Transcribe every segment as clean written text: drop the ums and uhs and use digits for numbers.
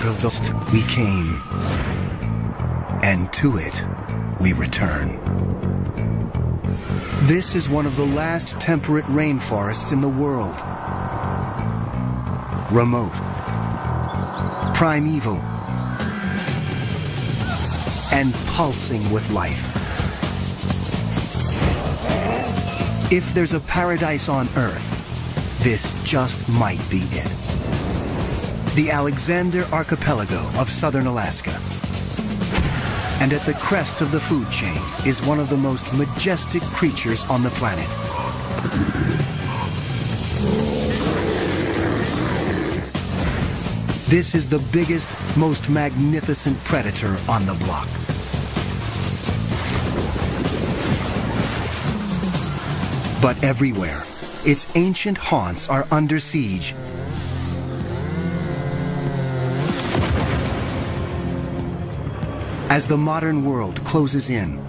of the st we came, and to it we return. This is one of the last temperate rainforests in the world. Remote, primeval, and pulsing with life. If there's a paradise on Earth, this just might be it. The Alexander Archipelago of southern Alaska. And at the crest of the food chain is one of the most majestic creatures on the planet. This is the biggest, most magnificent predator on the block. But everywhere, its ancient haunts are under siege. As the modern world closes in,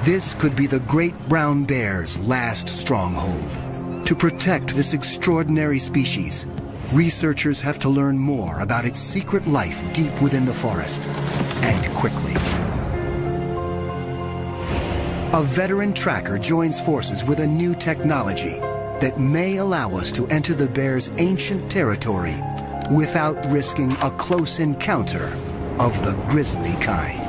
this could be the great brown bear's last stronghold. To protect this extraordinary species, researchers have to learn more about its secret life deep within the forest, and quickly. A veteran tracker joins forces with a new technology that may allow us to enter the bear's ancient territory without risking a close encounter of the grisly kind.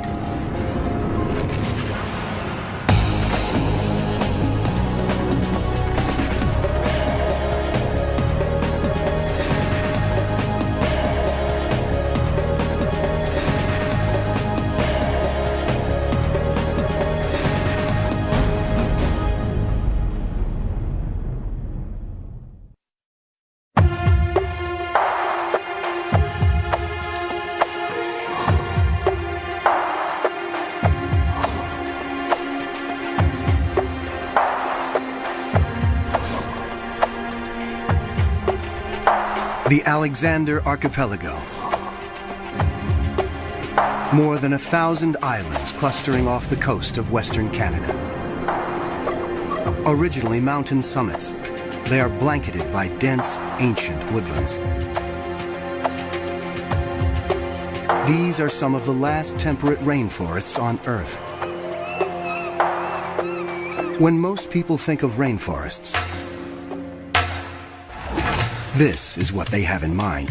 The Alexander Archipelago. More than 1,000 islands clustering off the coast of Western Canada. Originally mountain summits, they are blanketed by dense, ancient woodlands. These are some of the last temperate rainforests on Earth. When most people think of rainforests, this is what they have in mind.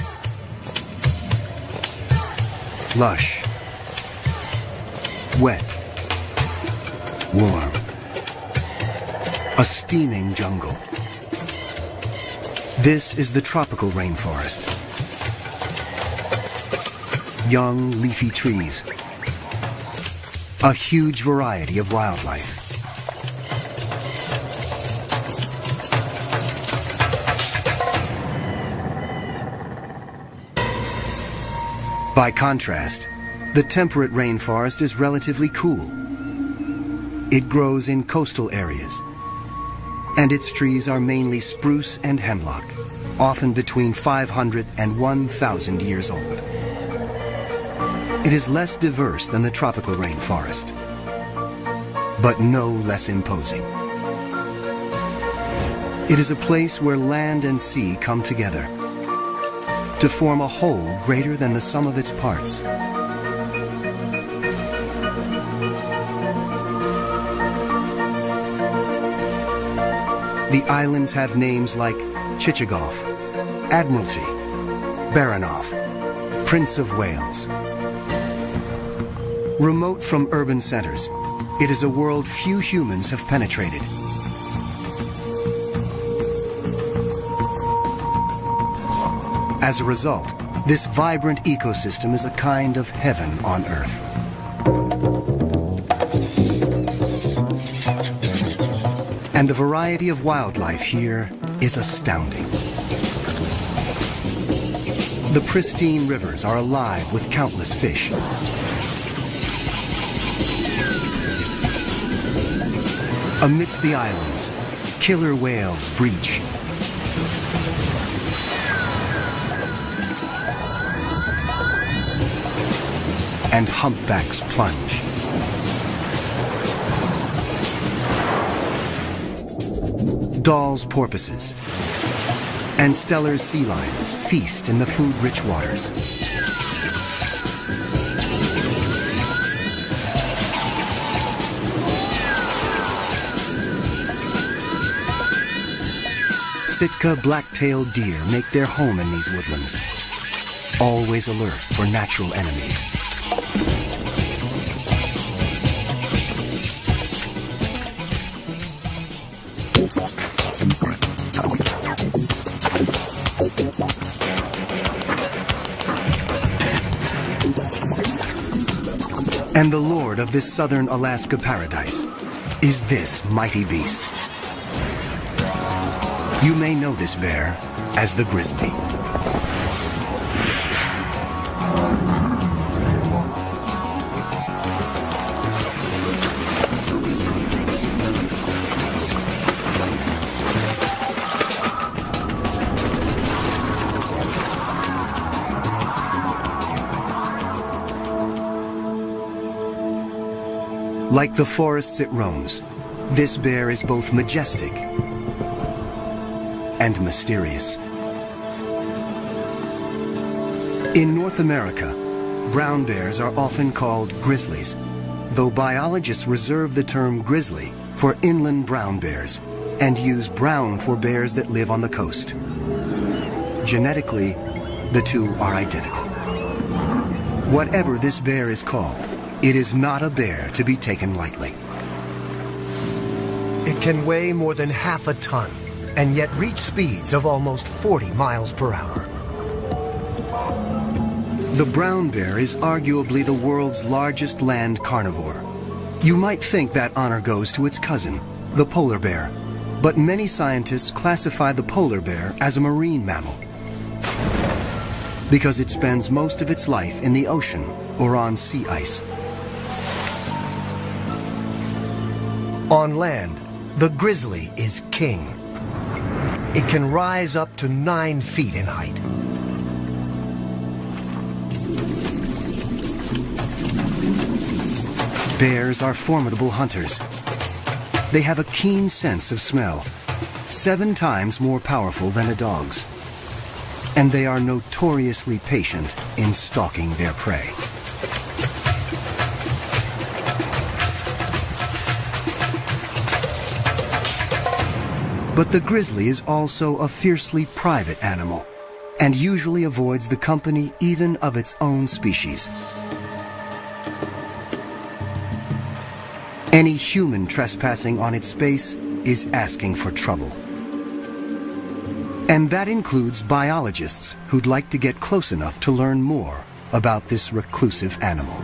Lush, wet, warm, a steaming jungle. This is the tropical rainforest. Young, leafy trees, a huge variety of wildlife. By contrast, the temperate rainforest is relatively cool. It grows in coastal areas, and its trees are mainly spruce and hemlock, often between 500 and 1,000 years old. It is less diverse than the tropical rainforest, but no less imposing. It is a place where land and sea come together to form a whole greater than the sum of its parts. The islands have names like Chichagof, Admiralty, Baranof, Prince of Wales. Remote from urban centers, it is a world few humans have penetrated. As a result, this vibrant ecosystem is a kind of heaven on Earth. And the variety of wildlife here is astounding. The pristine rivers are alive with countless fish. Amidst the islands, killer whales breach. And humpbacks plunge. Dall's porpoises and Steller's sea lions feast in the food-rich waters. Sitka black-tailed deer make their home in these woodlands, always alert for natural enemies. And the lord of this southern Alaska paradise is this mighty beast. You may know this bear as the grizzly. Like the forests it roams, this bear is both majestic and mysterious. In North America, brown bears are often called grizzlies, though biologists reserve the term grizzly for inland brown bears and use brown for bears that live on the coast. Genetically, the two are identical. Whatever this bear is called, it is not a bear to be taken lightly. It can weigh more than half a ton and yet reach speeds of almost 40 miles per hour. The brown bear is arguably the world's largest land carnivore. You might think that honor goes to its cousin, the polar bear, but many scientists classify the polar bear as a marine mammal because it spends most of its life in the ocean or on sea ice. On land, the grizzly is king. It can rise up to 9 feet in height. Bears are formidable hunters. They have a keen sense of smell, 7 times more powerful than a dog's. And they are notoriously patient in stalking their prey. But the grizzly is also a fiercely private animal and usually avoids the company even of its own species. Any human trespassing on its space is asking for trouble. And that includes biologists who'd like to get close enough to learn more about this reclusive animal.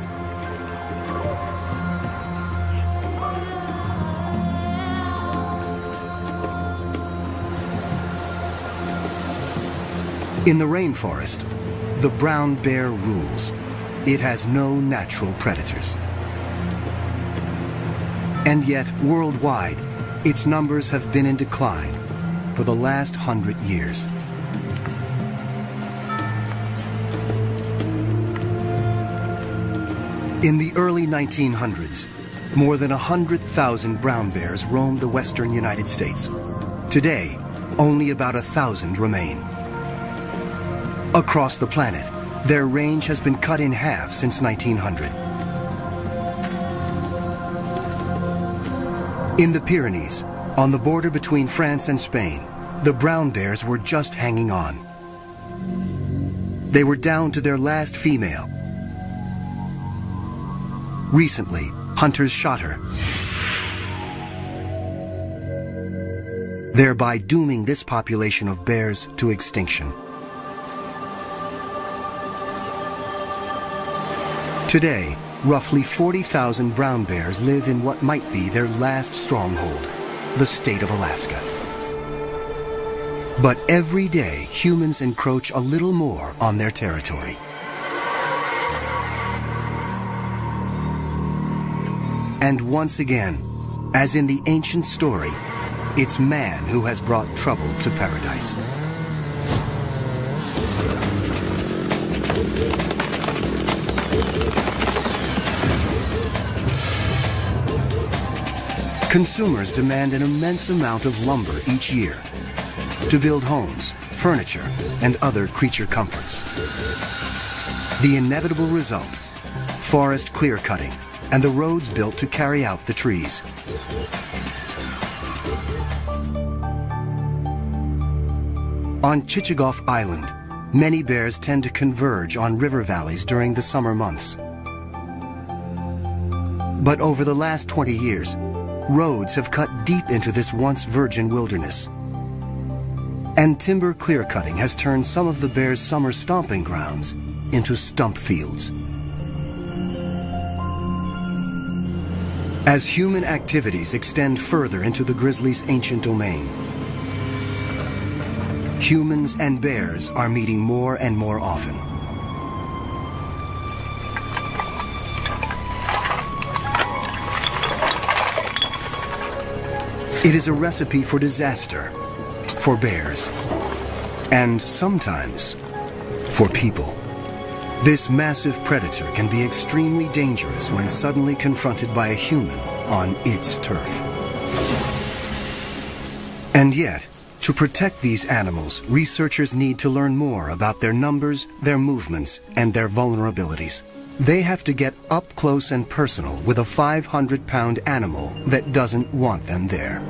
In the rainforest, the brown bear rules. It has no natural predators. And yet, worldwide, its numbers have been in decline for the last 100 years. In the early 1900s, more than 100,000 brown bears roamed the western United States. Today, only about 1,000 remain. Across the planet, their range has been cut in half since 1900. In the Pyrenees, on the border between France and Spain, the brown bears were just hanging on. They were down to their last female. Recently, hunters shot her, thereby dooming this population of bears to extinction. Today, roughly 40,000 brown bears live in what might be their last stronghold, the state of Alaska. But every day, humans encroach a little more on their territory. And once again, as in the ancient story, it's man who has brought trouble to paradise. Consumers demand an immense amount of lumber each year to build homes, furniture, and other creature comforts. The inevitable result, forest clear-cutting and the roads built to carry out the trees. On Chichagof Island, many bears tend to converge on river valleys during the summer months. But over the last 20 years, roads have cut deep into this once virgin wilderness. And timber clear-cutting has turned some of the bears' summer stomping grounds into stump fields. As human activities extend further into the grizzly's ancient domain, humans and bears are meeting more and more often. It is a recipe for disaster, for bears, and sometimes for people. This massive predator can be extremely dangerous when suddenly confronted by a human on its turf. And yet, to protect these animals, researchers need to learn more about their numbers, their movements, and their vulnerabilities. They have to get up close and personal with a 500-pound animal that doesn't want them there.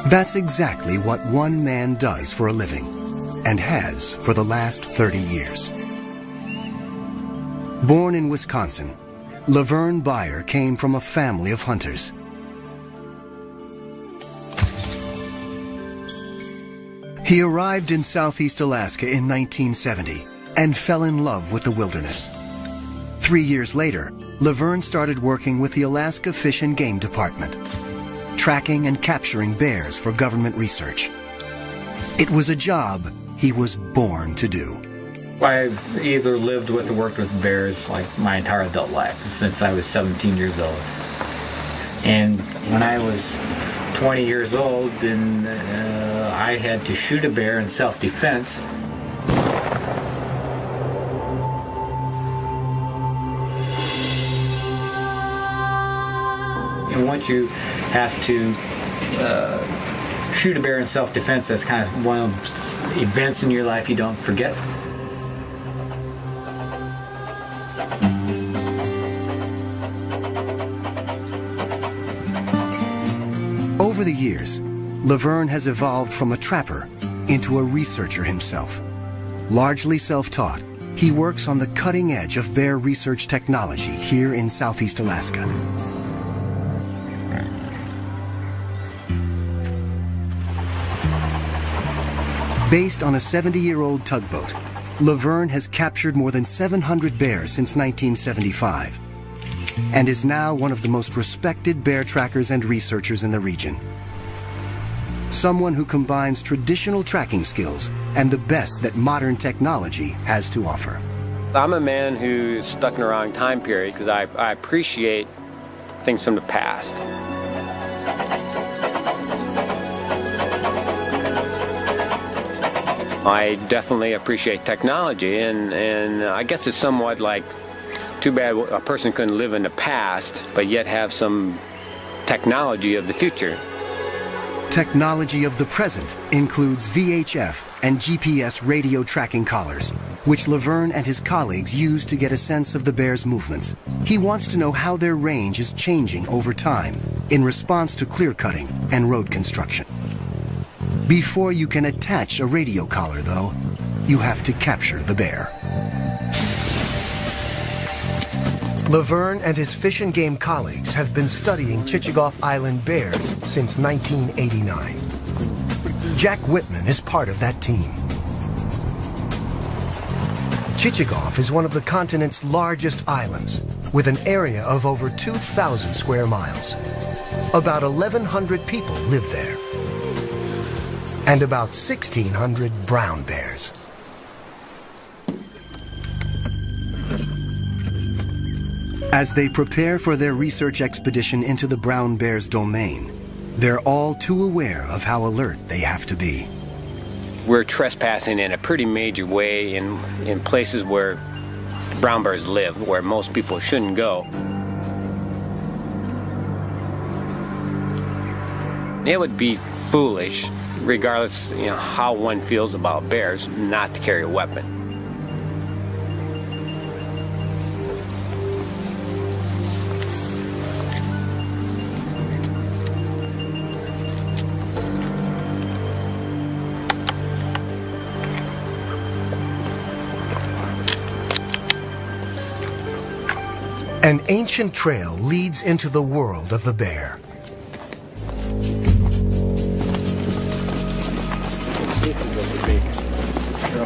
That's exactly what one man does for a living, and has for the last 30 years. Born in Wisconsin, Laverne Beyer came from a family of hunters. He arrived in Southeast Alaska in 1970 and fell in love with the wilderness. 3 years later, Laverne started working with the Alaska Fish and Game Department, tracking and capturing bears for government research. It was a job he was born to do. I've either lived with or worked with bears like my entire adult life, since I was 17 years old. And when I was 20 years old, then I had to shoot a bear in self-defense. And once you have to shoot a bear in self-defense, that's kind of one of the events in your life you don't forget. Over the years, Laverne has evolved from a trapper into a researcher himself. Largely self-taught, he works on the cutting edge of bear research technology here in Southeast Alaska. Based on a 70-year-old tugboat, Laverne has captured more than 700 bears since 1975 and is now one of the most respected bear trackers and researchers in the region. Someone who combines traditional tracking skills and the best that modern technology has to offer. I'm a man who's stuck in the wrong time period because I appreciate things from the past. I definitely appreciate technology, and I guess it's somewhat like, too bad a person couldn't live in the past, but yet have some technology of the future. Technology of the present includes VHF and GPS radio tracking collars, which Laverne and his colleagues use to get a sense of the bear's movements. He wants to know how their range is changing over time in response to clear-cutting and road construction. Before you can attach a radio collar, though, you have to capture the bear. Laverne and his Fish and Game colleagues have been studying Chichagof Island bears since 1989. Jack Whitman is part of that team. Chichagof is one of the continent's largest islands, with an area of over 2,000 square miles. About 1,100 people live there, and about 1,600 brown bears. As they prepare for their research expedition into the brown bear's domain, they're all too aware of how alert they have to be. We're trespassing in a pretty major way in places where brown bears live, where most people shouldn't go. It would be foolish, regardless, how one feels about bears, not to carry a weapon. An ancient trail leads into the world of the bear.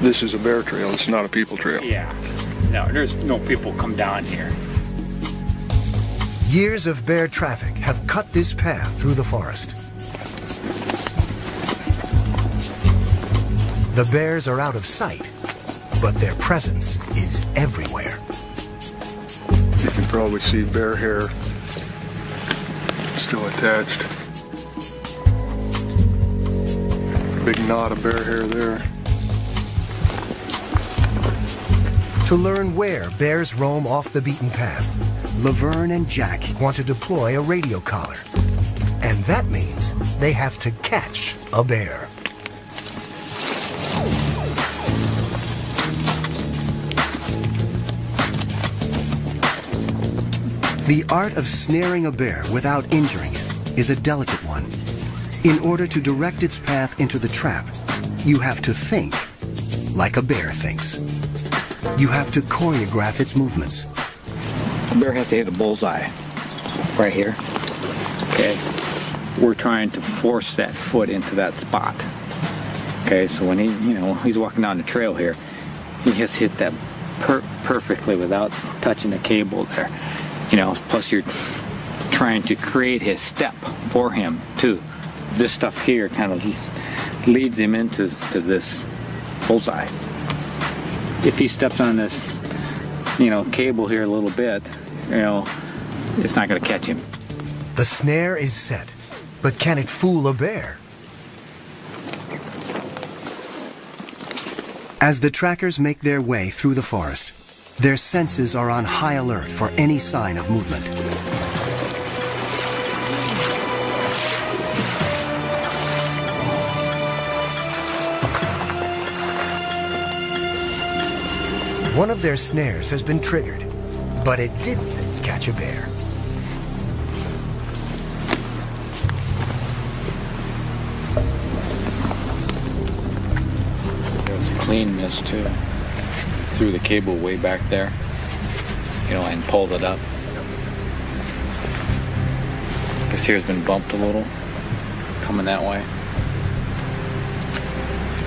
This is a bear trail, it's not a people trail. Yeah. No, there's no people come down here. Years of bear traffic have cut this path through the forest. The bears are out of sight, but their presence is everywhere. You can probably see bear hair still attached. Big knot of bear hair there. To learn where bears roam off the beaten path, Laverne and Jack want to deploy a radio collar. And that means they have to catch a bear. The art of snaring a bear without injuring it is a delicate one. In order to direct its path into the trap, you have to think like a bear thinks. You have to choreograph its movements. The bear has to hit a bullseye right here. Okay. We're trying to force that foot into that spot. Okay, so when he's walking down the trail here, he has hit that perfectly without touching the cable there. Plus you're trying to create his step for him too. This stuff here kind of leads him into this bullseye. If he steps on this, cable here a little bit, it's not going to catch him. The snare is set, but can it fool a bear? As the trackers make their way through the forest, their senses are on high alert for any sign of movement. One of their snares has been triggered, but it didn't catch a bear. There's a clean miss too. Threw the cable way back there, and pulled it up. This here's been bumped a little, coming that way.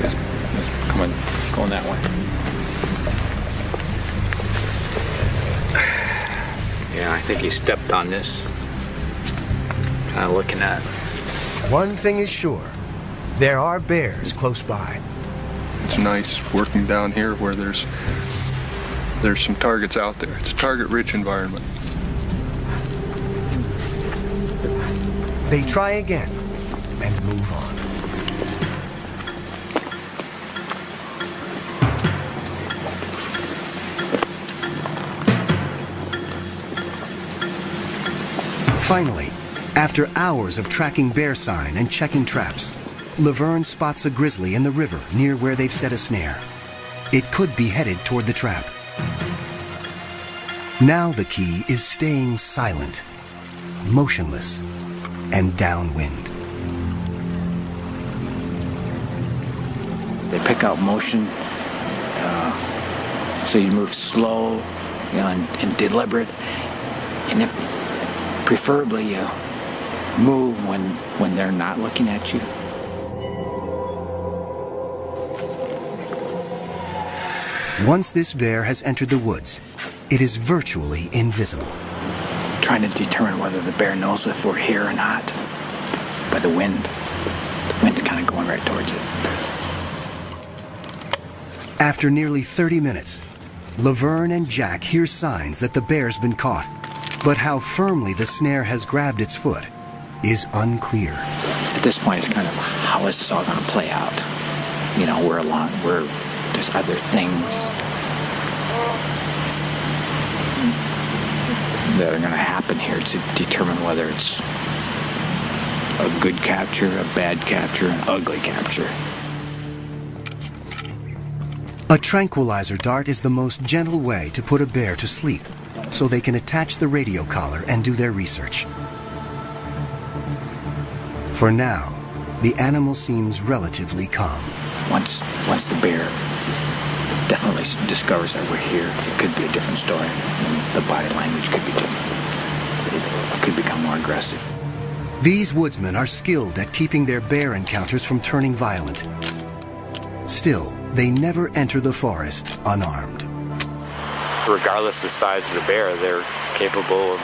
It's going that way. Yeah, I think he stepped on this. Kind of looking at it. One thing is sure, there are bears close by. It's nice working down here where there's some targets out there. It's a target-rich environment. They try again and move on. Finally, after hours of tracking bear sign and checking traps, Laverne spots a grizzly in the river near where they've set a snare. It could be headed toward the trap. Now the key is staying silent, motionless, and downwind. They pick out motion, so you move slow, and deliberate, and if preferably you move when they're not looking at you. Once this bear has entered the woods, it is virtually invisible. Trying to determine whether the bear knows if we're here or not by the wind. The wind's kind of going right towards it. After nearly 30 minutes, Laverne and Jack hear signs that the bear's been caught, but how firmly the snare has grabbed its foot is unclear. At this point, it's kind of, how is this all going to play out? There's other things that are going to happen here to determine whether it's a good capture, a bad capture, an ugly capture. A tranquilizer dart is the most gentle way to put a bear to sleep, so they can attach the radio collar and do their research. For now, the animal seems relatively calm. Once the bear definitely discovers that we're here, it could be a different story. The body language could be different. It could become more aggressive. These woodsmen are skilled at keeping their bear encounters from turning violent. Still, they never enter the forest unarmed. Regardless of the size of the bear, they're capable of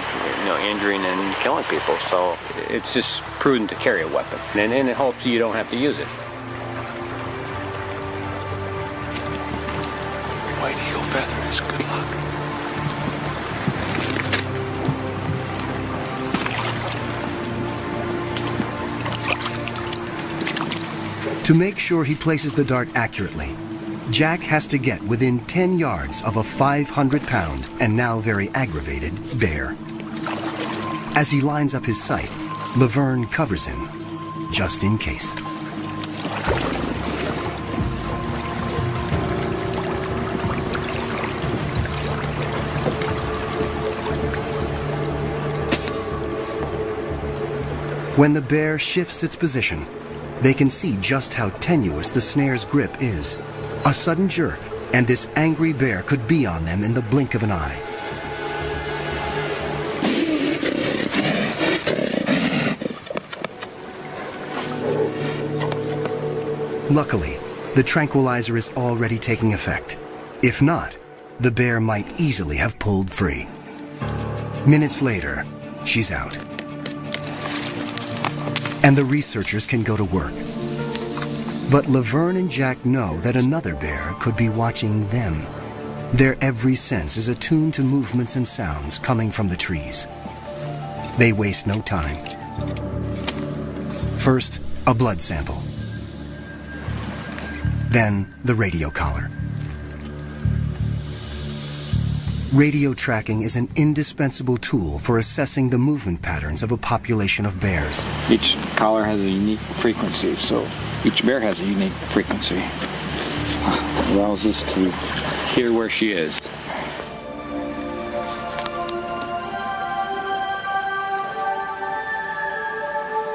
injuring and killing people. So it's just prudent to carry a weapon, and in hopes you don't have to use it. White eagle feathers, good luck. To make sure he places the dart accurately, Jack has to get within 10 yards of a 500-pound and now very aggravated bear. As he lines up his sight, Laverne covers him, just in case. When the bear shifts its position, they can see just how tenuous the snare's grip is. A sudden jerk, and this angry bear could be on them in the blink of an eye. Luckily, the tranquilizer is already taking effect. If not, the bear might easily have pulled free. Minutes later, she's out. And the researchers can go to work. But Laverne and Jack know that another bear could be watching them. Their every sense is attuned to movements and sounds coming from the trees. They waste no time. First, a blood sample. Then, the radio collar. Radio tracking is an indispensable tool for assessing the movement patterns of a population of bears. Each collar has a unique frequency, so each bear has a unique frequency. It allows us to hear where she is.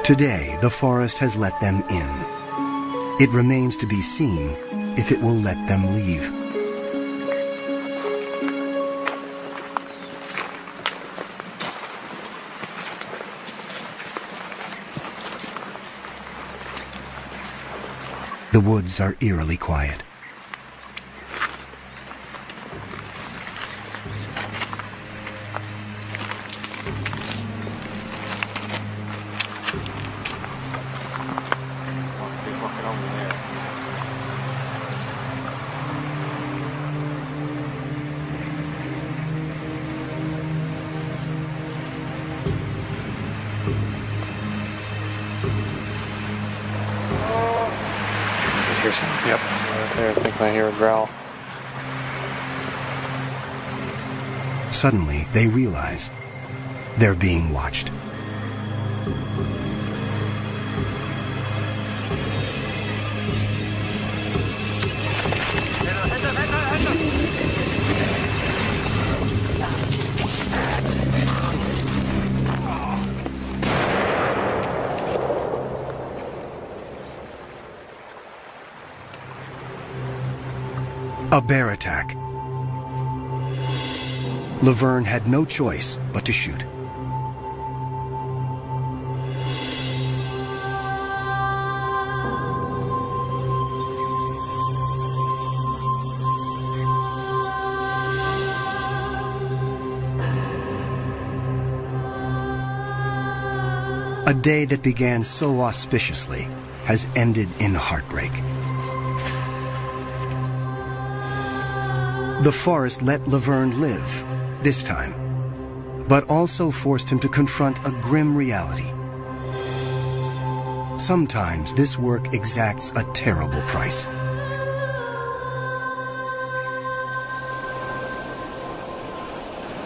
Today, the forest has let them in. It remains to be seen if it will let them leave. The woods are eerily quiet. Yep, right there. I think I hear a growl. Suddenly, they realize they're being watched. A bear attack. Laverne had no choice but to shoot. A day that began so auspiciously has ended in heartbreak. The forest let Laverne live, this time, but also forced him to confront a grim reality. Sometimes this work exacts a terrible price.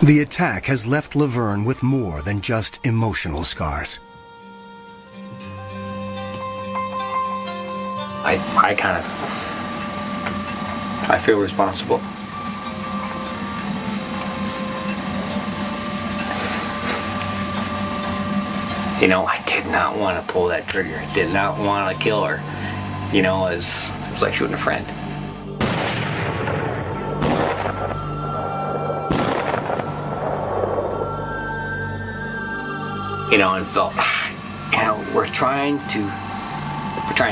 The attack has left Laverne with more than just emotional scars. I feel responsible. You know, I did not want to pull that trigger. I did not want to kill her. You know, it was like shooting a friend. and felt, we're trying to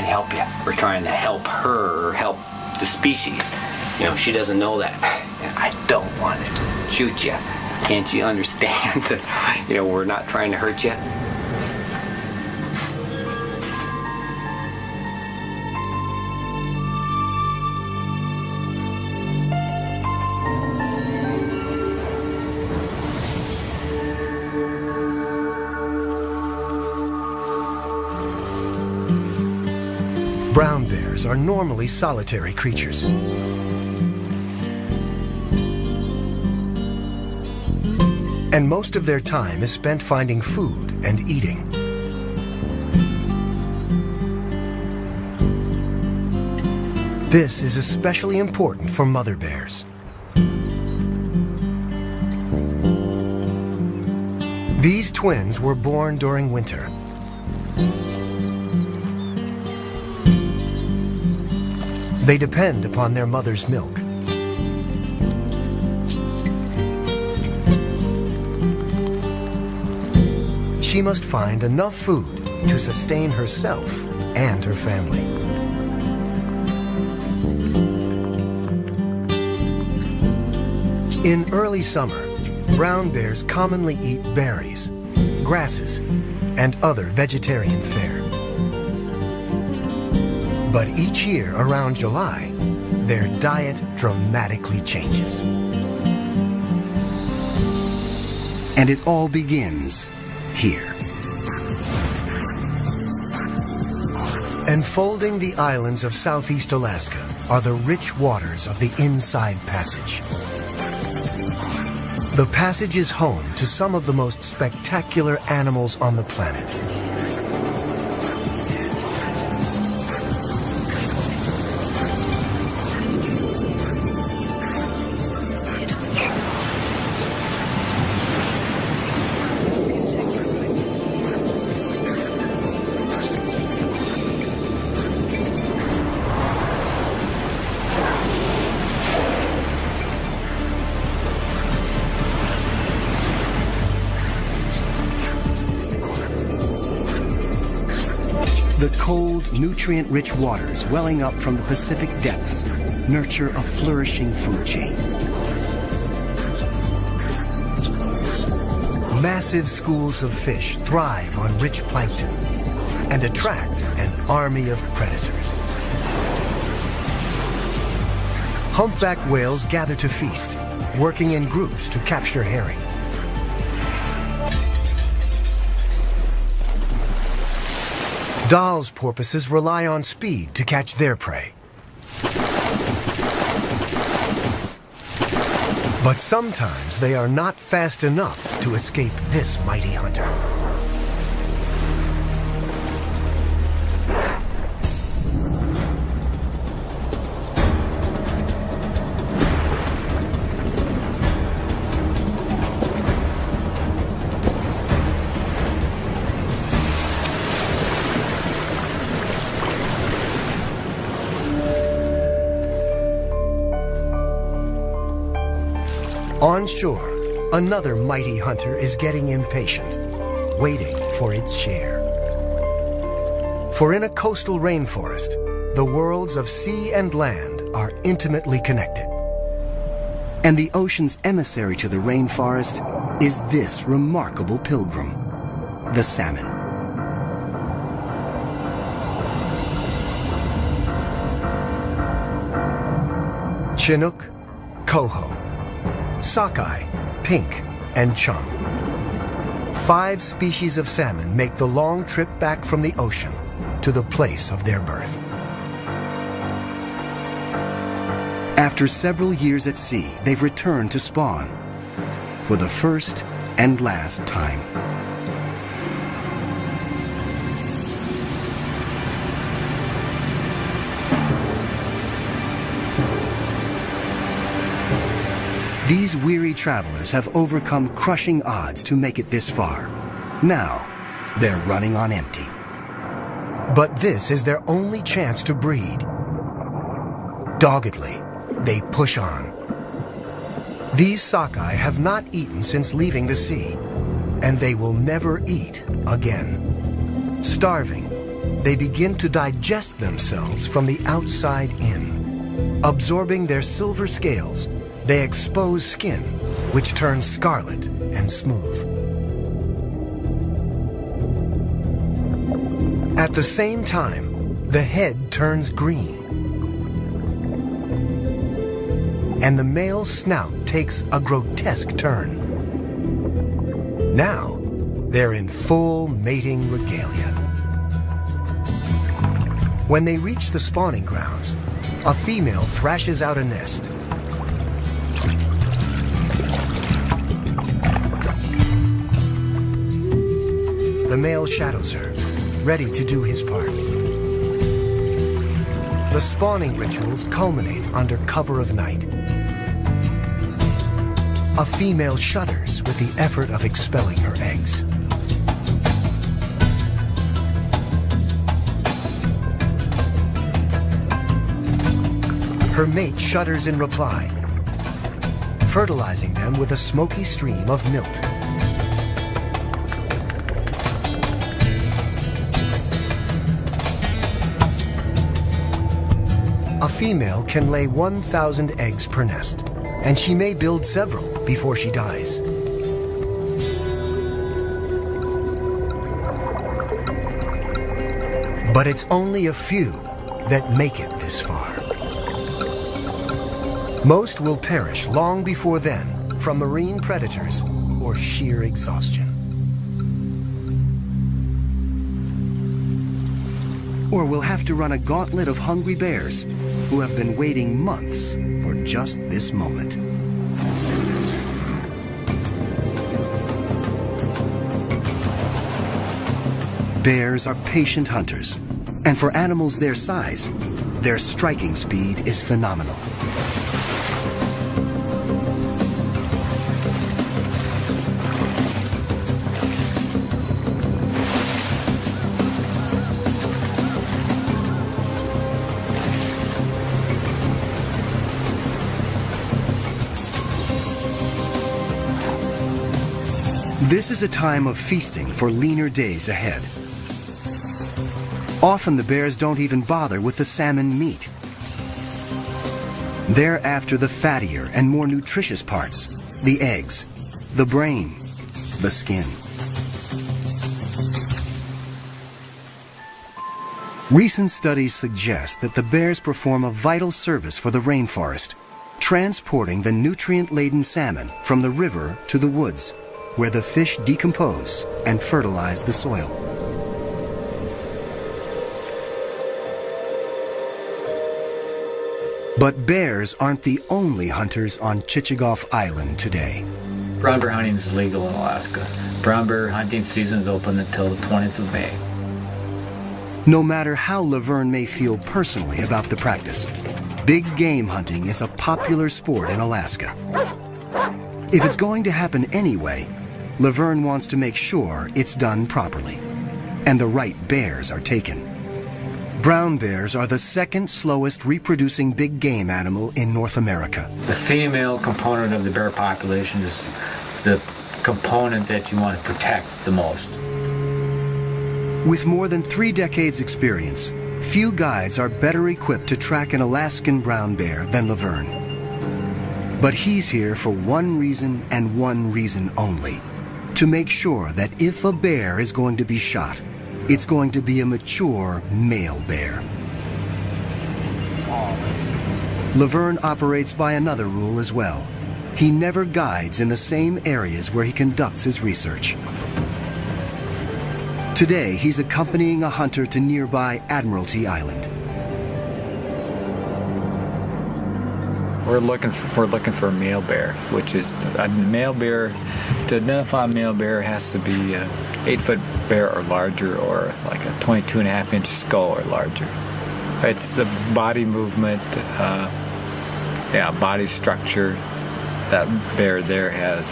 help you. We're trying to help her, or help the species. She doesn't know that. I don't want to shoot you. Can't you understand that, we're not trying to hurt you? Brown bears are normally solitary creatures. And most of their time is spent finding food and eating. This is especially important for mother bears. These twins were born during winter. They depend upon their mother's milk. She must find enough food to sustain herself and her family. In early summer, brown bears commonly eat berries, grasses, and other vegetarian fare. But each year around July, their diet dramatically changes. And it all begins here. Enfolding the islands of southeast Alaska are the rich waters of the Inside Passage. The passage is home to some of the most spectacular animals on the planet. The cold, nutrient-rich waters welling up from the Pacific depths nurture a flourishing food chain. Massive schools of fish thrive on rich plankton and attract an army of predators. Humpback whales gather to feast, working in groups to capture herring. Dall's porpoises rely on speed to catch their prey. But sometimes they are not fast enough to escape this mighty hunter. On shore, another mighty hunter is getting impatient, waiting for its share. For in a coastal rainforest, the worlds of sea and land are intimately connected. And the ocean's emissary to the rainforest is this remarkable pilgrim, the salmon. Chinook, coho, sockeye, pink, and chum. 5 species of salmon make the long trip back from the ocean to the place of their birth. After several years at sea, they've returned to spawn for the first and last time. These weary travelers have overcome crushing odds to make it this far. Now, they're running on empty. But this is their only chance to breed. Doggedly, they push on. These sockeye have not eaten since leaving the sea, and they will never eat again. Starving, they begin to digest themselves from the outside in. Absorbing their silver scales, they expose skin, which turns scarlet and smooth. At the same time, the head turns green, and the male's snout takes a grotesque turn. Now, they're in full mating regalia. When they reach the spawning grounds, a female thrashes out a nest. The male shadows her, ready to do his part. The spawning rituals culminate under cover of night. A female shudders with the effort of expelling her eggs. Her mate shudders in reply, fertilizing them with a smoky stream of milt. A female can lay 1,000 eggs per nest, and she may build several before she dies. But it's only a few that make it this far. Most will perish long before then from marine predators or sheer exhaustion. Or we'll have to run a gauntlet of hungry bears who have been waiting months for just this moment. Bears are patient hunters, and for animals their size, their striking speed is phenomenal. This is a time of feasting for leaner days ahead. Often the bears don't even bother with the salmon meat. They're after the fattier and more nutritious parts, the eggs, the brain, the skin. Recent studies suggest that the bears perform a vital service for the rainforest, transporting the nutrient-laden salmon from the river to the woods, where the fish decompose and fertilize the soil. But bears aren't the only hunters on Chichagof Island today. Brown bear hunting is legal in Alaska. Brown bear hunting season is open until the 20th of May. No matter how Laverne may feel personally about the practice, big game hunting is a popular sport in Alaska. If it's going to happen anyway, Laverne wants to make sure it's done properly, and the right bears are taken. Brown bears are the second slowest reproducing big game animal in North America. The female component of the bear population is the component that you want to protect the most. With more than 3 decades experience, few guides are better equipped to track an Alaskan brown bear than Laverne. But he's here for one reason and one reason only: to make sure that if a bear is going to be shot, it's going to be a mature male bear. Laverne operates by another rule as well. He never guides in the same areas where he conducts his research. Today, he's accompanying a hunter to nearby Admiralty Island. We're looking for a male bear, which is a male bear. To identify a male bear has to be an 8-foot bear or larger, or like a 22.5-inch skull or larger. It's the body movement, body structure. That bear there has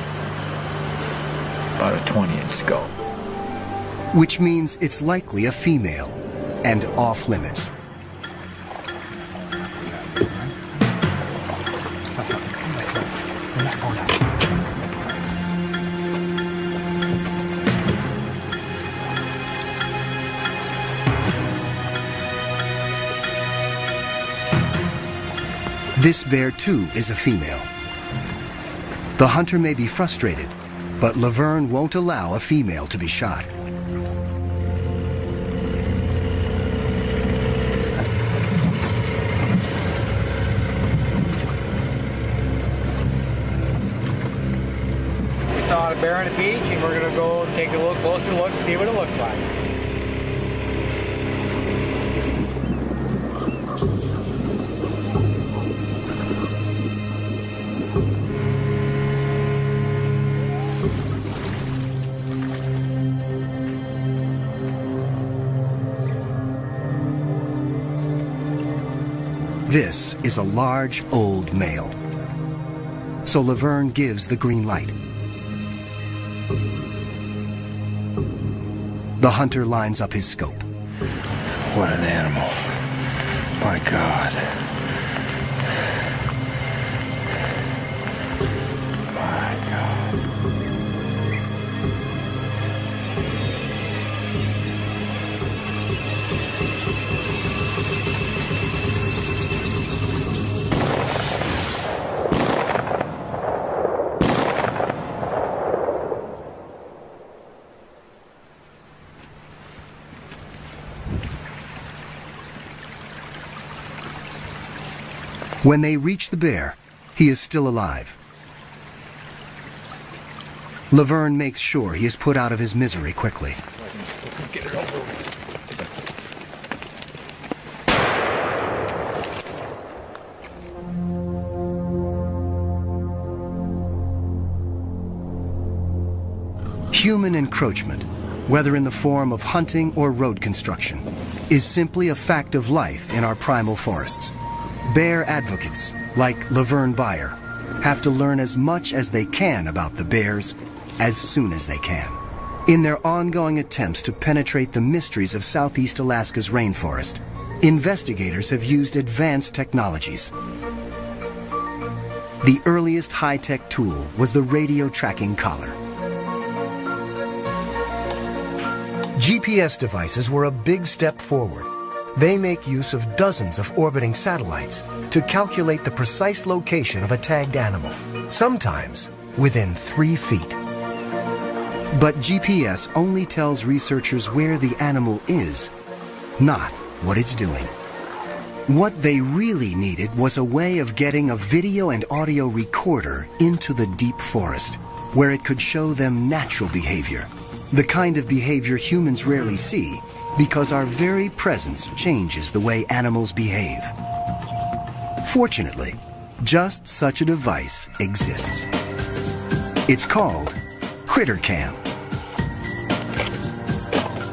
about a 20-inch skull. Which means it's likely a female and off limits. This bear too is a female. The hunter may be frustrated, but Laverne won't allow a female to be shot. We saw a bear on the beach, and we're going to go take a little closer look and see what it looks like. This is a large, old male. So Laverne gives the green light. The hunter lines up his scope. What an animal. My God. My God. When they reach the bear, he is still alive. Laverne makes sure he is put out of his misery quickly. Get it over. Human encroachment, whether in the form of hunting or road construction, is simply a fact of life in our primal forests. Bear advocates, like Laverne Bayer, have to learn as much as they can about the bears as soon as they can. In their ongoing attempts to penetrate the mysteries of Southeast Alaska's rainforest, investigators have used advanced technologies. The earliest high-tech tool was the radio tracking collar. GPS devices were a big step forward. They make use of dozens of orbiting satellites to calculate the precise location of a tagged animal, sometimes within 3 feet. But GPS only tells researchers where the animal is, not what it's doing. What they really needed was a way of getting a video and audio recorder into the deep forest, where it could show them natural behavior, the kind of behavior humans rarely see, because our very presence changes the way animals behave. Fortunately, just such a device exists. It's called CritterCam.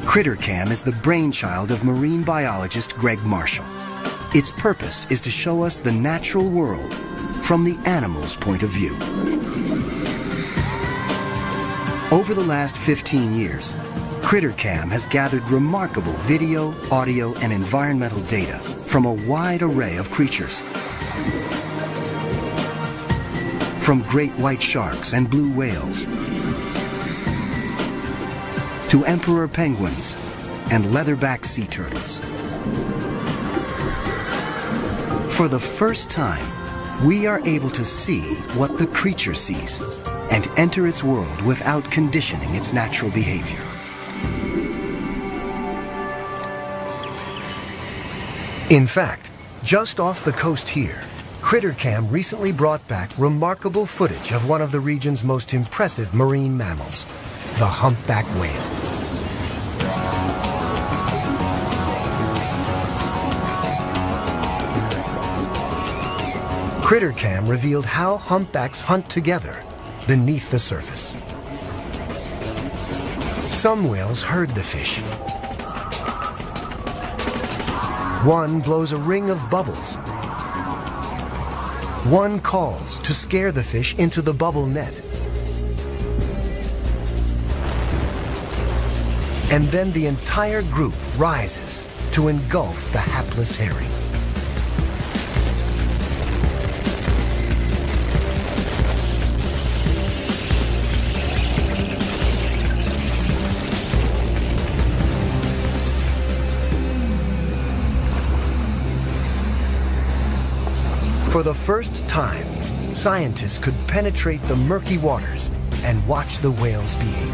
CritterCam is the brainchild of marine biologist Greg Marshall. Its purpose is to show us the natural world from the animal's point of view. Over the last 15 years, CritterCam has gathered remarkable video, audio, and environmental data from a wide array of creatures. From great white sharks and blue whales, to emperor penguins and leatherback sea turtles. For the first time, we are able to see what the creature sees and enter its world without conditioning its natural behavior. In fact, just off the coast here, CritterCam recently brought back remarkable footage of one of the region's most impressive marine mammals, the humpback whale. CritterCam revealed how humpbacks hunt together beneath the surface. Some whales herd the fish. One blows a ring of bubbles. One calls to scare the fish into the bubble net. And then the entire group rises to engulf the hapless herring. For the first time, scientists could penetrate the murky waters and watch the whale's behavior.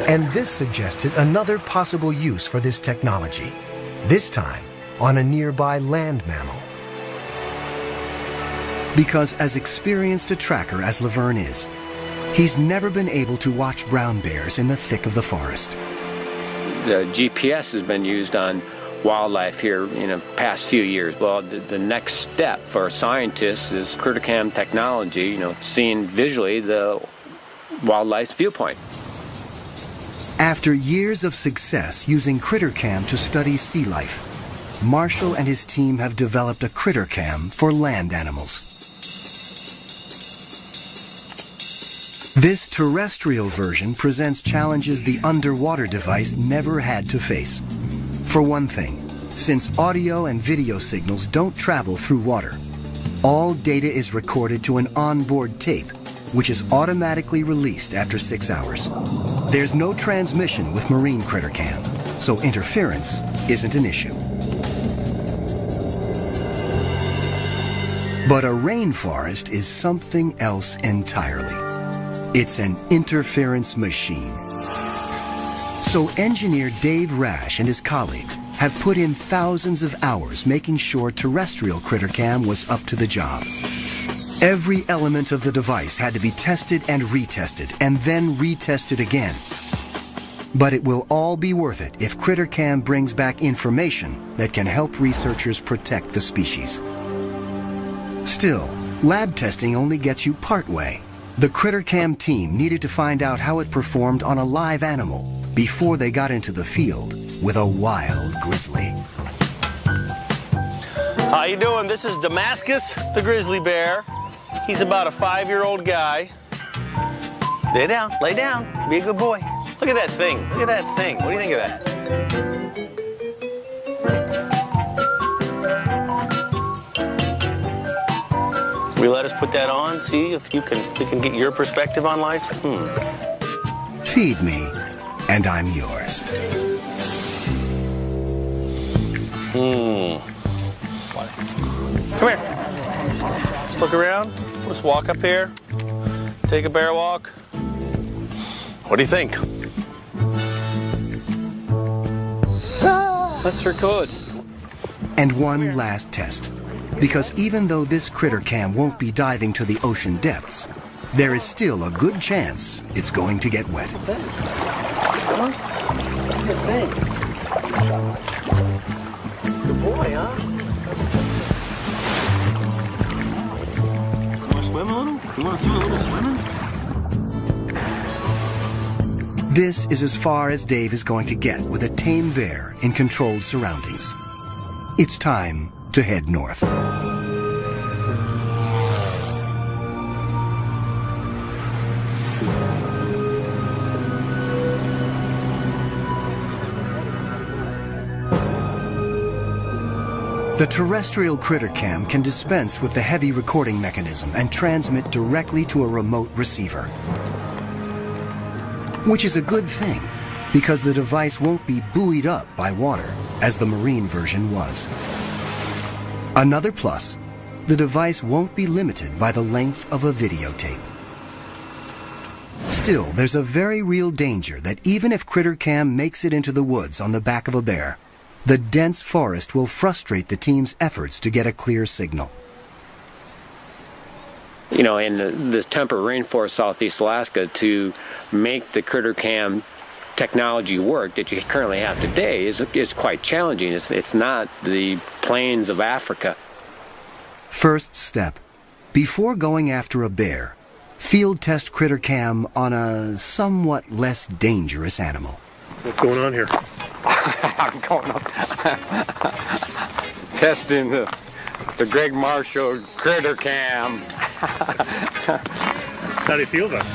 And this suggested another possible use for this technology, this time on a nearby land mammal. Because as experienced a tracker as Laverne is, he's never been able to watch brown bears in the thick of the forest. The GPS has been used on wildlife here in the past few years. Well, the next step for scientists is critter cam technology, seeing visually the wildlife's viewpoint. After years of success using critter cam to study sea life, Marshall and his team have developed a critter cam for land animals. This terrestrial version presents challenges the underwater device never had to face. For one thing, since audio and video signals don't travel through water, all data is recorded to an onboard tape, which is automatically released after 6 hours. There's no transmission with marine critter cam, so interference isn't an issue. But a rainforest is something else entirely. It's an interference machine. So engineer Dave Rash and his colleagues have put in thousands of hours making sure terrestrial critter cam was up to the job. Every element of the device had to be tested and retested, and then retested again. But it will all be worth it if critter cam brings back information that can help researchers protect the species. Still, lab testing only gets you part way. The critter cam team needed to find out how it performed on a live animal before they got into the field with a wild grizzly. How you doing? This is Damascus, the grizzly bear. He's about a 5-year-old guy. Lay down, lay down. Be a good boy. Look at that thing. Look at that thing. What do you think of that? Will you let us put that on? See if we can get your perspective on life? Feed me, and I'm yours. Come here. Just look around. Let's walk up here. Take a bear walk. What do you think? Let's record. And one last test. Because even though this critter cam won't be diving to the ocean depths, there is still a good chance it's going to get wet. Good boy, huh? You want to swim a little? You want to do a little swimming? This is as far as Dave is going to get with a tame bear in controlled surroundings. It's time to head north. The terrestrial critter cam can dispense with the heavy recording mechanism and transmit directly to a remote receiver. Which is a good thing, because the device won't be buoyed up by water, as the marine version was. Another plus, the device won't be limited by the length of a videotape. Still, there's a very real danger that even if critter cam makes it into the woods on the back of a bear, the dense forest will frustrate the team's efforts to get a clear signal. In the temperate rainforest, southeast Alaska, to make the critter cam technology work that you currently have today is quite challenging. It's not the plains of Africa. First step, before going after a bear, field test critter cam on a somewhat less dangerous animal. What's going on here? I'm going up testing the Greg Marshall critter cam. How do you feel about it?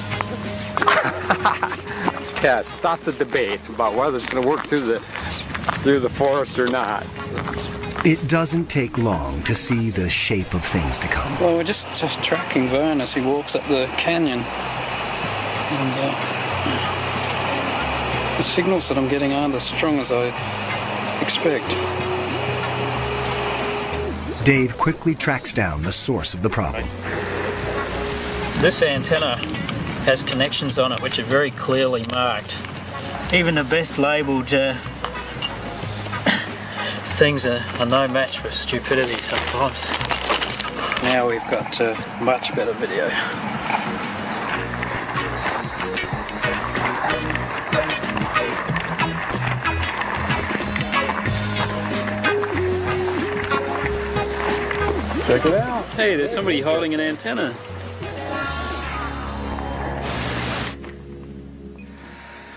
Yeah, stop the debate about whether it's going to work through the forest or not. It doesn't take long to see the shape of things to come. Well, we're just tracking Vern as he walks up the canyon. And, The signals that I'm getting aren't as strong as I expect. Dave quickly tracks down the source of the problem. This antenna has connections on it which are very clearly marked. Even the best labelled things are no match for stupidity sometimes. Now we've got much better video. Check it out. Hey, there's somebody holding an antenna.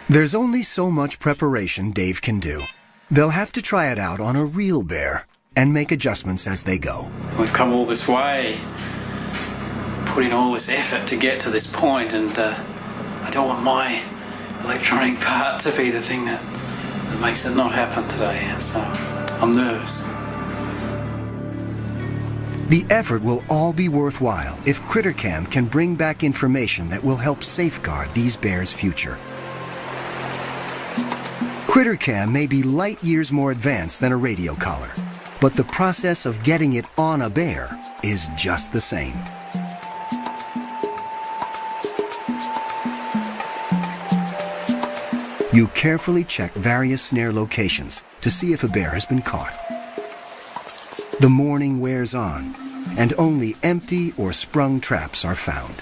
There's only so much preparation Dave can do. They'll have to try it out on a real bear and make adjustments as they go. We've come all this way, put in all this effort to get to this point, and I don't want my electronic part to be the thing that makes it not happen today, so I'm nervous. The effort will all be worthwhile if CritterCam can bring back information that will help safeguard these bears' future. CritterCam may be light years more advanced than a radio collar, but the process of getting it on a bear is just the same. You carefully check various snare locations to see if a bear has been caught. The morning wears on, and only empty or sprung traps are found.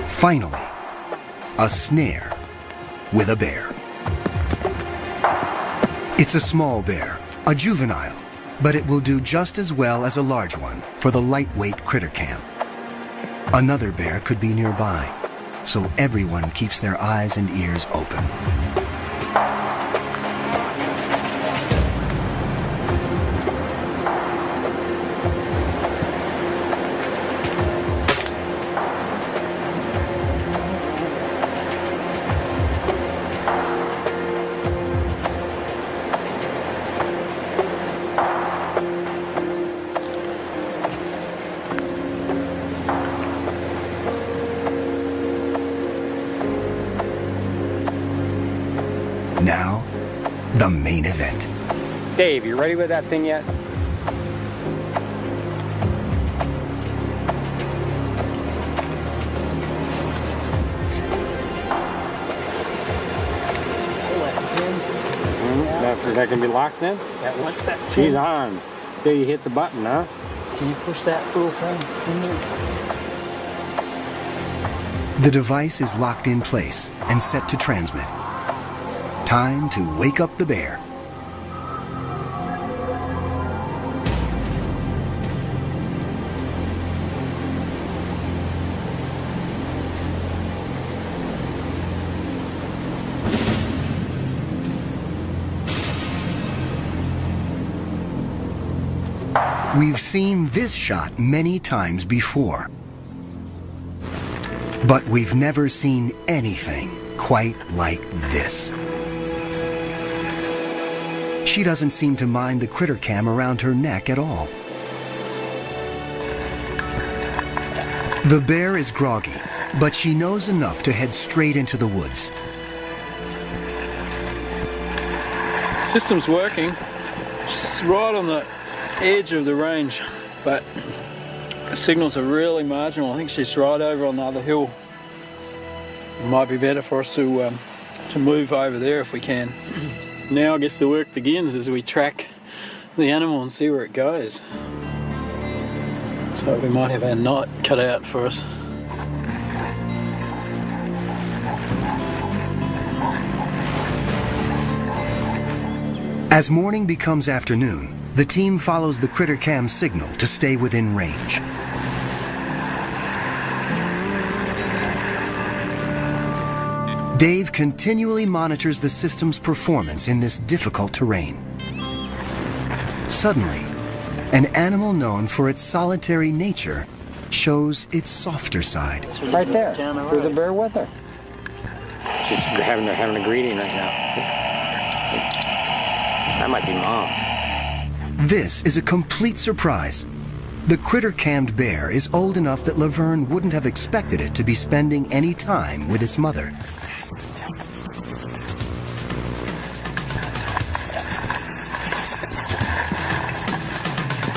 Finally, a snare with a bear. It's a small bear, a juvenile, but it will do just as well as a large one for the lightweight CritterCam. Another bear could be nearby, so everyone keeps their eyes and ears open. Now, the main event. Dave, you ready with that thing yet? That can be locked in? What's that? She's on. Till you hit the button, huh? Can you push that little thing in there? The device is locked in place and set to transmit. Time to wake up the bear. We've seen this shot many times before, but we've never seen anything quite like this. She doesn't seem to mind the CritterCam around her neck at all. The bear is groggy, but she knows enough to head straight into the woods. The system's working. She's right on the edge of the range, but the signals are really marginal. I think she's right over on the other hill. It might be better for us to move over there if we can. Now I guess the work begins as we track the animal and see where it goes. So we might have our night cut out for us. As morning becomes afternoon, the team follows the CritterCam signal to stay within range. Dave continually monitors the system's performance in this difficult terrain. Suddenly, an animal known for its solitary nature shows its softer side. Right there. There's a bear with her. She's having a greeting right now. That might be Mom. This is a complete surprise. The critter-cammed bear is old enough that Laverne wouldn't have expected it to be spending any time with its mother.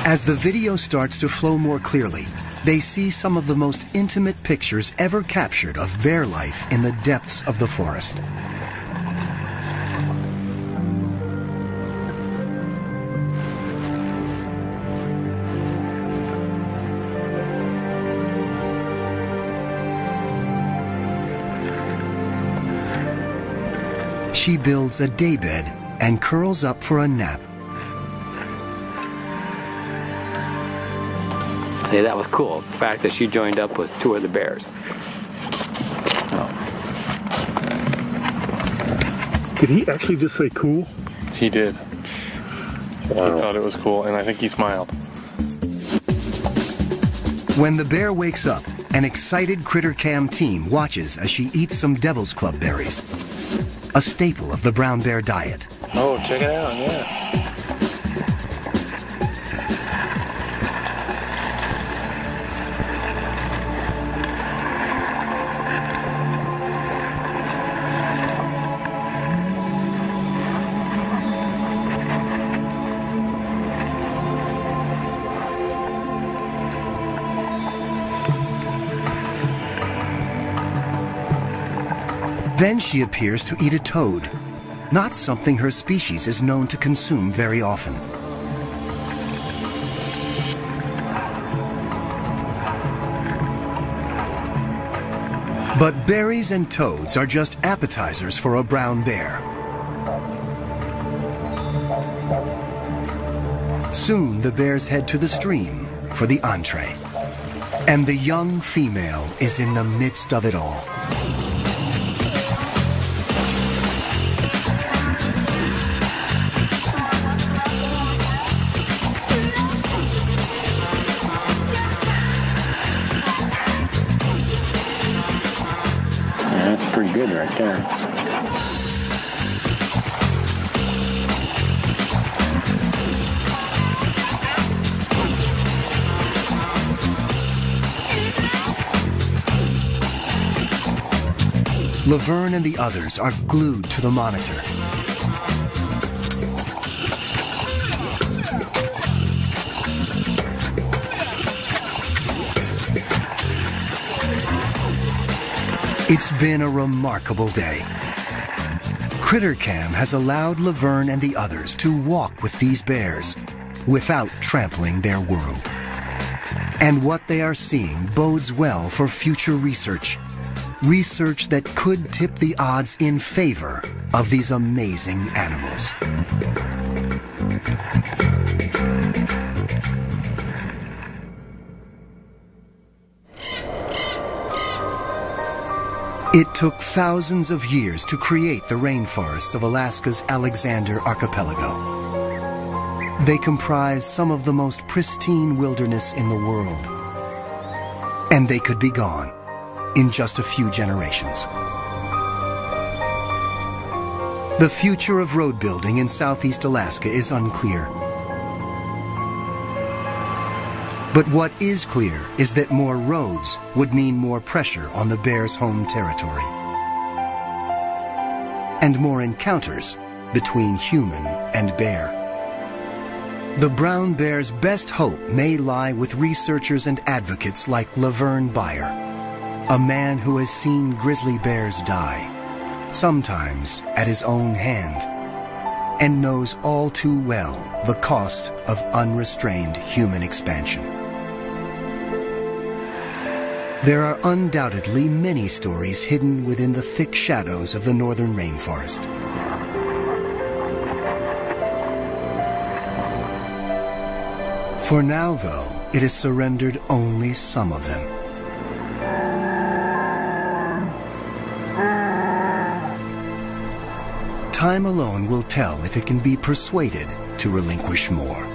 As the video starts to flow more clearly, they see some of the most intimate pictures ever captured of bear life in the depths of the forest. She builds a daybed and curls up for a nap. See, that was cool. The fact that she joined up with two of the bears. Did he actually just say cool? He did. Wow. He thought it was cool, and I think he smiled. When the bear wakes up, an excited Critter Cam team watches as she eats some Devil's Club berries, a staple of the brown bear diet. Oh, check it out, yeah. Then she appears to eat a toad, not something her species is known to consume very often. But berries and toads are just appetizers for a brown bear. Soon the bears head to the stream for the entree. And the young female is in the midst of it all. That's pretty good right there. Laverne and the others are glued to the monitor. It's been a remarkable day. CritterCam has allowed Laverne and the others to walk with these bears without trampling their world. And what they are seeing bodes well for future research. Research that could tip the odds in favor of these amazing animals. It took thousands of years to create the rainforests of Alaska's Alexander Archipelago. They comprise some of the most pristine wilderness in the world. And they could be gone in just a few generations. The future of road building in southeast Alaska is unclear. But what is clear is that more roads would mean more pressure on the bear's home territory. And more encounters between human and bear. The brown bear's best hope may lie with researchers and advocates like Laverne Beyer, a man who has seen grizzly bears die, sometimes at his own hand, and knows all too well the cost of unrestrained human expansion. There are undoubtedly many stories hidden within the thick shadows of the northern rainforest. For now, though, it has surrendered only some of them. Time alone will tell if it can be persuaded to relinquish more.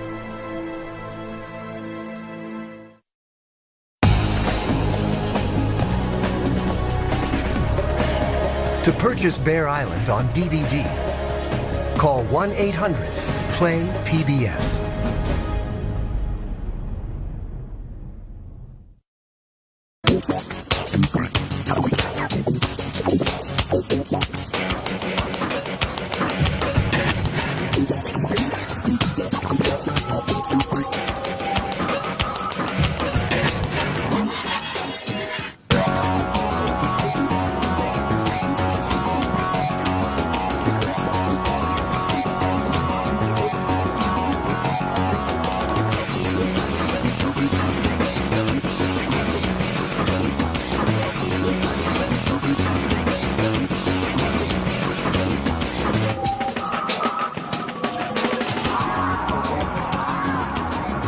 To purchase Bear Island on DVD, call 1-800-PLAY-PBS.